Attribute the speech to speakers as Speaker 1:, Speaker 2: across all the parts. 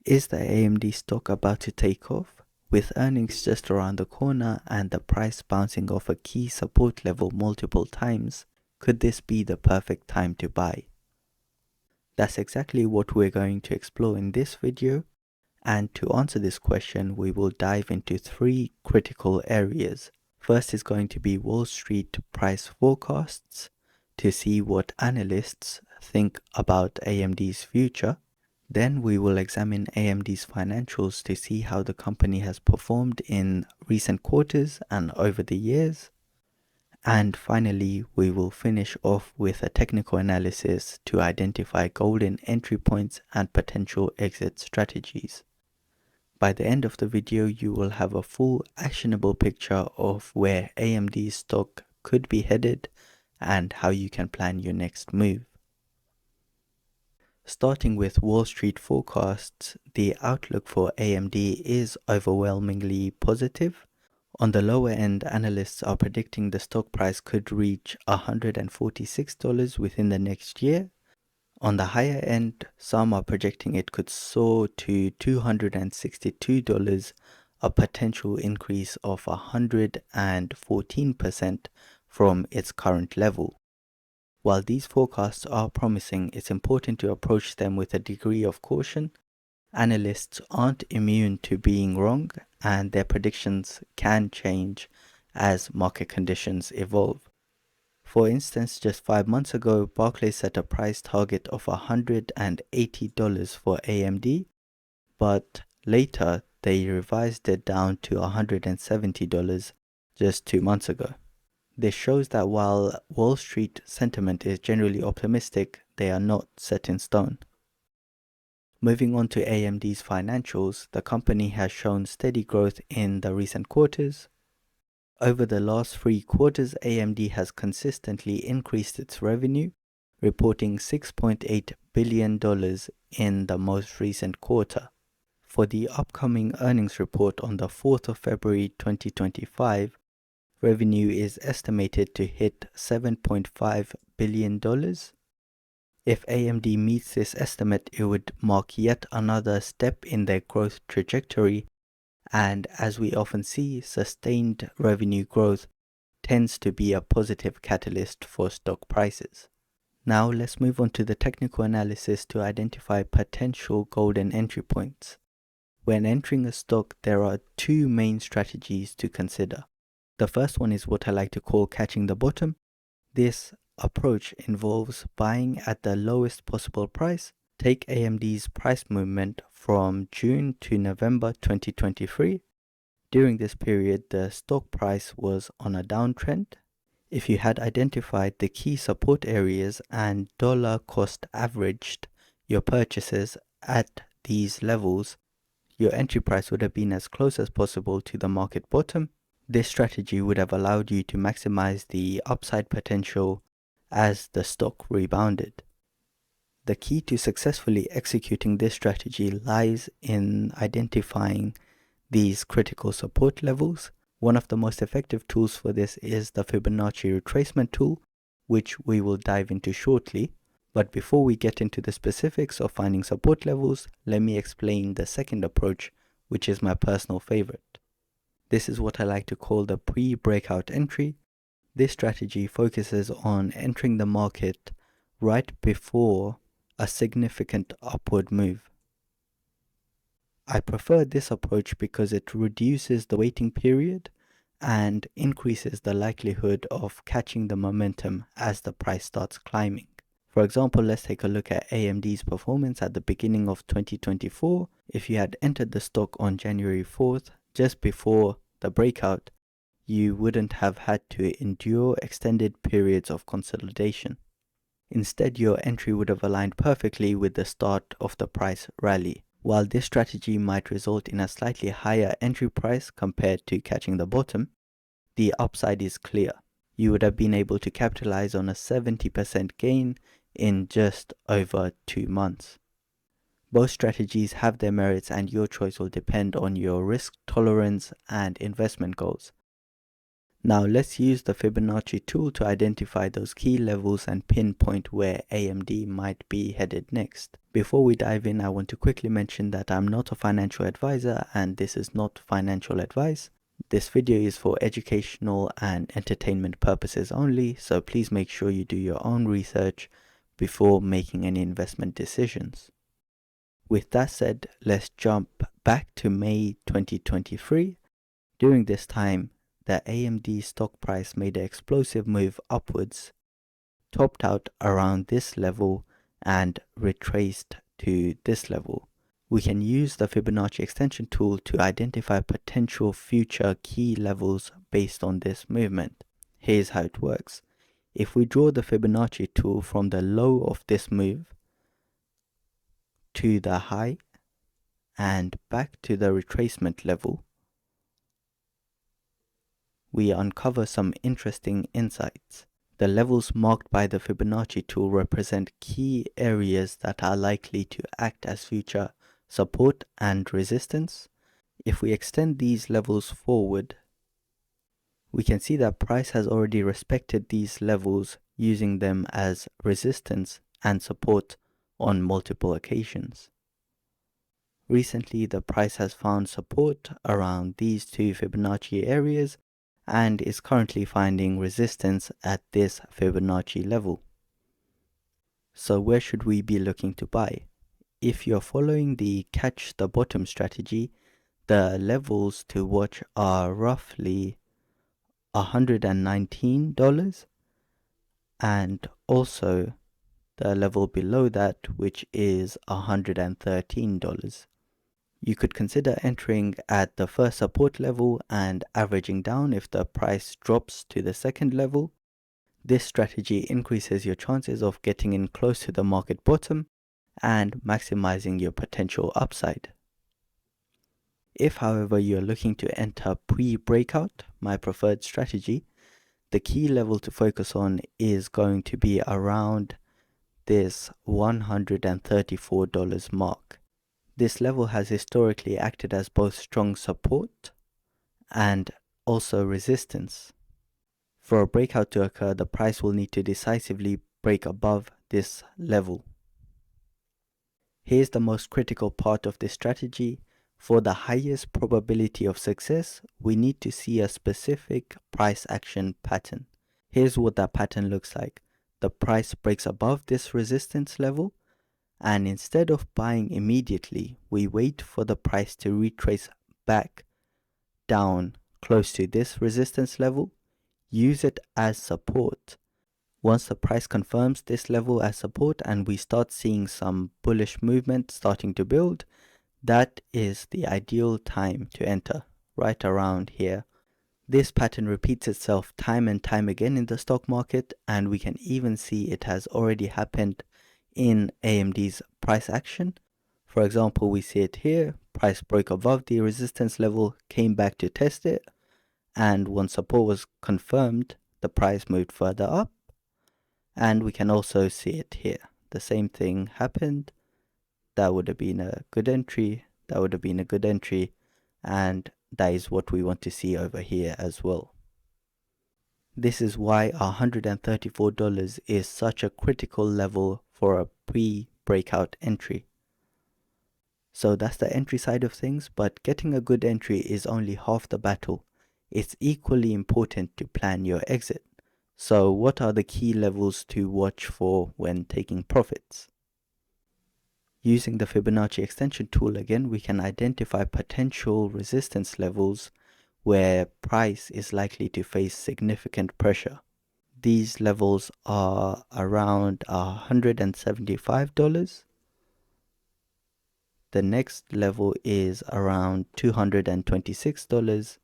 Speaker 1: Is the AMD stock about to take off? With earnings just around the corner and the price bouncing off a key support level multiple times, could this be the perfect time to buy? That's exactly what we're going to explore in this video, and to answer this question we will dive into three critical areas. First is going to be Wall Street price forecasts to see what analysts think about AMD's future. Then we will examine AMD's financials to see how the company has performed in recent quarters and over the years. And finally, we will finish off with a technical analysis to identify golden entry points and potential exit strategies. By the end of the video, you will have a full actionable picture of where AMD's stock could be headed and how you can plan your next move. Starting with Wall Street forecasts, the outlook for AMD is overwhelmingly positive. On the lower end, analysts are predicting the stock price could reach $146 within the next year. On the higher end, some are projecting it could soar to $262, a potential increase of 114% from its current level. While these forecasts are promising, it's important to approach them with a degree of caution. Analysts aren't immune to being wrong, and their predictions can change as market conditions evolve. For instance, just 5 months ago, Barclays set a price target of $180 for AMD, but later they revised it down to $170 just 2 months ago. This shows that while Wall Street sentiment is generally optimistic, they are not set in stone. Moving on to AMD's financials, the company has shown steady growth in the recent quarters. Over the last 3 quarters, AMD has consistently increased its revenue, reporting $6.8 billion in the most recent quarter. For the upcoming earnings report on the 4th of February 2025, revenue is estimated to hit $7.5 billion. If AMD meets this estimate, it would mark yet another step in their growth trajectory, and as we often see, sustained revenue growth tends to be a positive catalyst for stock prices. Now let's move on to the technical analysis to identify potential golden entry points. When entering a stock, there are 2 main strategies to consider. The first one is what I like to call catching the bottom. This approach involves buying at the lowest possible price. Take AMD's price movement from June to November 2023. During this period, the stock price was on a downtrend. If you had identified the key support areas and dollar cost averaged your purchases at these levels, your entry price would have been as close as possible to the market bottom. This strategy would have allowed you to maximize the upside potential as the stock rebounded. The key to successfully executing this strategy lies in identifying these critical support levels. One of the most effective tools for this is the Fibonacci retracement tool, which we will dive into shortly. But before we get into the specifics of finding support levels, let me explain the second approach, which is my personal favorite. This is what I like to call the pre-breakout entry. This strategy focuses on entering the market right before a significant upward move. I prefer this approach because it reduces the waiting period and increases the likelihood of catching the momentum as the price starts climbing. For example, let's take a look at AMD's performance at the beginning of 2024. If you had entered the stock on January 4th, just before the breakout, you wouldn't have had to endure extended periods of consolidation. Instead, your entry would have aligned perfectly with the start of the price rally. While this strategy might result in a slightly higher entry price compared to catching the bottom, the upside is clear. You would have been able to capitalize on a 70% gain in just over 2 months. Both strategies have their merits, and your choice will depend on your risk tolerance and investment goals. Now let's use the Fibonacci tool to identify those key levels and pinpoint where AMD might be headed next. Before we dive in, I want to quickly mention that I'm not a financial advisor and this is not financial advice. This video is for educational and entertainment purposes only, so please make sure you do your own research before making any investment decisions. With that said, let's jump back to May 2023. During this time, the AMD stock price made an explosive move upwards, topped out around this level and retraced to this level. We can use the Fibonacci extension tool to identify potential future key levels based on this movement. Here's how it works. If we draw the Fibonacci tool from the low of this move to the high and back to the retracement level, we uncover some interesting insights. The levels marked by the Fibonacci tool represent key areas that are likely to act as future support and resistance. If we extend these levels forward, we can see that price has already respected these levels, using them as resistance and support on multiple occasions. Recently, the price has found support around these two Fibonacci areas and is currently finding resistance at this Fibonacci level. So where should we be looking to buy? If you're following the catch the bottom strategy, the levels to watch are roughly $119 and also the level below that, which is $113. You could consider entering at the first support level and averaging down if the price drops to the second level. This strategy increases your chances of getting in close to the market bottom and maximizing your potential upside. If, however, you're looking to enter pre-breakout, my preferred strategy, the key level to focus on is going to be around this $134 mark. This level has historically acted as both strong support and also resistance. For a breakout to occur, the price will need to decisively break above this level. Here's the most critical part of this strategy. For the highest probability of success, we need to see a specific price action pattern. Here's what that pattern looks like. The price breaks above this resistance level, and instead of buying immediately, we wait for the price to retrace back down close to this resistance level, use it as support. Once the price confirms this level as support and we start seeing some bullish movement starting to build, that is the ideal time to enter, right around here. This pattern repeats itself time and time again in the stock market, and we can even see it has already happened in AMD's price action. For example, we see it here, price broke above the resistance level, came back to test it, and once support was confirmed, the price moved further up. And we can also see it here. The same thing happened. That would have been a good entry, that would have been a good entry, and that is what we want to see over here as well. This is why $134 is such a critical level for a pre-breakout entry. So that's the entry side of things, but getting a good entry is only half the battle. It's equally important to plan your exit. So what are the key levels to watch for when taking profits? Using the Fibonacci extension tool again, we can identify potential resistance levels where price is likely to face significant pressure. These levels are around $175. The next level is around $226.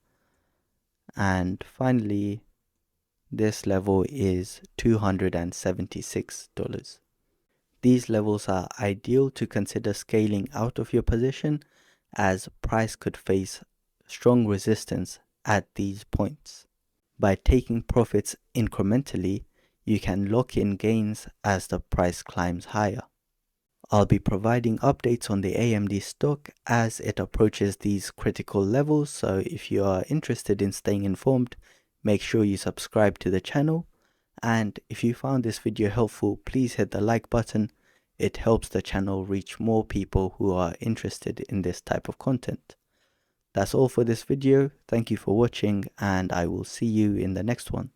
Speaker 1: And finally, this level is $276. These levels are ideal to consider scaling out of your position, as price could face strong resistance at these points. By taking profits incrementally, you can lock in gains as the price climbs higher. I'll be providing updates on the AMD stock as it approaches these critical levels, so if you are interested in staying informed, Make sure you subscribe to the channel, and if you found this video helpful, please hit the like button. It helps the channel reach more people who are interested in this type of content. That's all for this video. Thank you for watching, and I will see you in the next one.